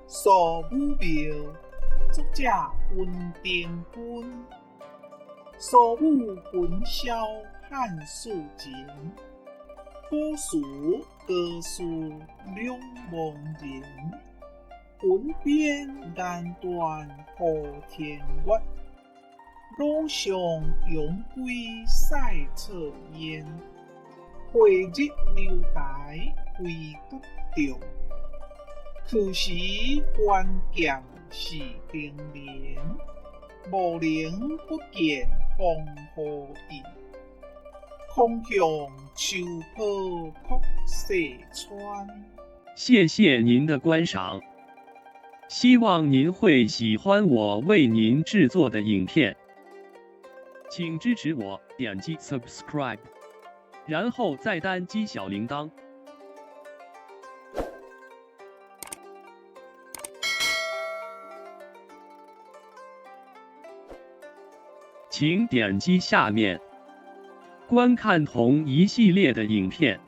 扫墓庙，作者温定君。扫墓焚烧汉书前，古书歌书两忘言。魂变眼断破天月，路上勇归赛侧烟。回日留台归不中，可惜关键是冰莲。无能不见黄河意，空向秋波曲西川。谢谢您的观赏，希望您会喜欢我为您制作的影片，请支持我，点击 subscribe， 然后再单击小铃铛。请点击下面观看同一系列的影片。